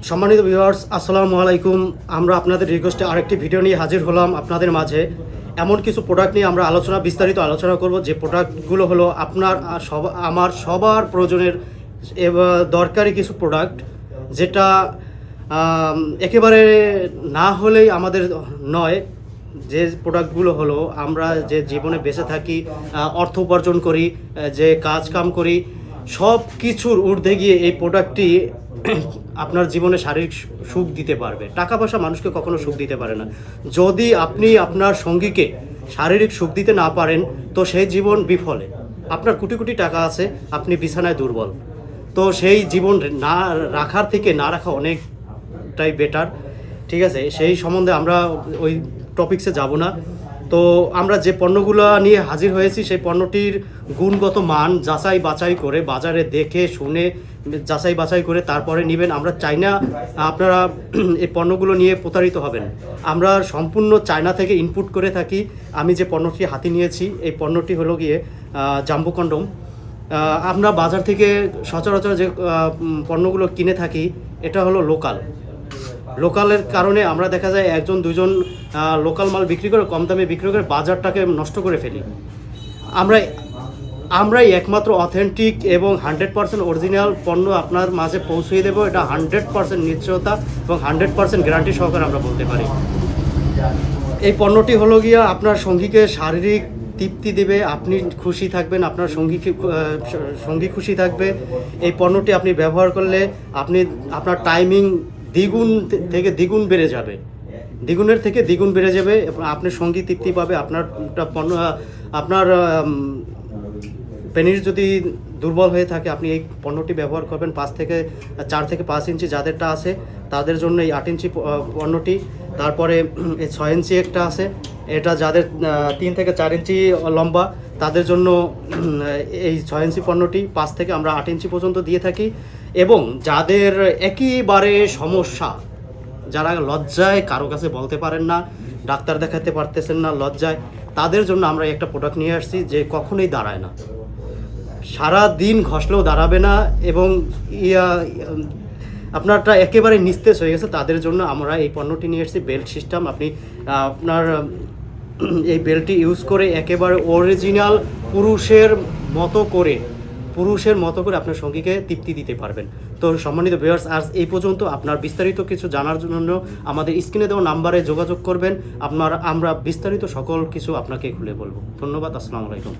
সম্মানিত ভিউয়ার্স, আসসালামু আলাইকুম। আমরা আপনাদের রিকোয়েস্টে আরেকটি ভিডিও নিয়ে হাজির হলাম আপনাদের মাঝে। এমন কিছু প্রোডাক্ট নিয়ে আমরা বিস্তারিত আলোচনা করব, যে প্রোডাক্টগুলো হলো আপনার আমার সবার প্রয়োজনের দরকারি কিছু প্রোডাক্ট, যেটা একেবারে না হলেই আমাদের নয়। যে প্রোডাক্টগুলো হলো আমরা যে জীবনে বেঁচে থাকি, অর্থ উপার্জন করি, যে কাজ কাম করি, সব কিছুর ঊর্ধ্বে গিয়ে এই প্রোডাক্টটি আপনার জীবনে শারীরিক সুখ দিতে পারবে। টাকা পয়সা মানুষকে কখনো সুখ দিতে পারে না। যদি আপনি আপনার সঙ্গীকে শারীরিক সুখ দিতে না পারেন, তো সেই জীবন বিফলে। আপনার কোটি কোটি টাকা আছে, আপনি বিছানায় দুর্বল, তো সেই জীবন না রাখার থেকে না রাখা অনেকটাই বেটার। ঠিক আছে, সেই সম্বন্ধে আমরা ওই টপিকসে যাব না। তো আমরা যে পণ্যগুলো নিয়ে হাজির হয়েছি, সেই পণ্যটির গুণগত মান যাচাই বাছাই করে, বাজারে দেখে শুনে যাচাই বাছাই করে তারপরে নেবেন। আমরা চাই না আপনারা এই পণ্যগুলো নিয়ে প্রতারিত হবেন। আমরা সম্পূর্ণ চায়না থেকে ইনপুট করে থাকি। আমি যে পণ্যটি হাতে নিয়েছি, এই পণ্যটি হলো গিয়ে জাম্বো কন্ডম। আমরা বাজার থেকে সচরাচর যে পণ্যগুলো কিনে থাকি, এটা হলো লোকালের কারণে আমরা দেখা যায় একজন দুজন লোকাল মাল বিক্রি করে, কম দামে বিক্রি করে বাজারটাকে নষ্ট করে ফেলি। আমরাই একমাত্র অথেন্টিক এবং 100% অরিজিনাল পণ্য আপনার মাঝে পৌঁছিয়ে দেবো। এটা 100% নিশ্চয়তা এবং 100% গ্যারান্টি সহকারে আমরা বলতে পারি। এই পণ্যটি হলো গিয়া আপনার সঙ্গীকে শারীরিক তৃপ্তি দেবে, আপনি খুশি থাকবেন, আপনার সঙ্গী খুশি থাকবে। এই পণ্যটি আপনি ব্যবহার করলে আপনার টাইমিং দ্বিগুণ থেকে দ্বিগুণ বেড়ে যাবে, দ্বিগুণের থেকে দ্বিগুণ বেড়ে যাবে। আপনার সঙ্গী তৃপ্তি পাবে। আপনার পেনিস যদি দুর্বল হয়ে থাকে, আপনি এই পণ্যটি ব্যবহার করবেন। 4 থেকে 5 ইঞ্চি যাদেরটা আছে তাদের জন্য এই 8 ইঞ্চি পণ্যটি। তারপরে এই 6 ইঞ্চি একটা আছে, এটা যাদের 3 থেকে 4 ইঞ্চি লম্বা তাদের জন্য এই 6 ইঞ্চি পণ্যটি। 5 থেকে আমরা 8 ইঞ্চি পর্যন্ত দিয়ে থাকি। এবং যাদের একেবারে সমস্যা, যারা লজ্জায় কারো কাছে বলতে পারেন না, ডাক্তার দেখাতে পারতেছেন না লজ্জায়, তাদের জন্য আমরা একটা প্রোডাক্ট নিয়ে আসছি যে কখনোই দাঁড়ায় না, সারা দিন ঘষলেও দাঁড়াবে না, এবং আপনারটা একেবারে নিস্তেজ হয়ে গেছে, তাদের জন্য আমরা এই পণ্যটি নিয়ে এসেছি। বেল্ট সিস্টেম, আপনি আপনার এই বেল্টটি ইউজ করে একেবারে অরিজিনাল পুরুষের মতো করে আপনার সঙ্গীকে তৃপ্তি দিতে পারবেন। তো সম্মানিত ভিউয়ার্স, আজ এই পর্যন্ত। আপনার বিস্তারিত কিছু জানার জন্য আমাদের স্ক্রিনে দেওয়া নাম্বারে যোগাযোগ করবেন। আমরা বিস্তারিত সকল কিছু আপনাকে খুলে বলবো। ধন্যবাদ। আসসালামু আলাইকুম।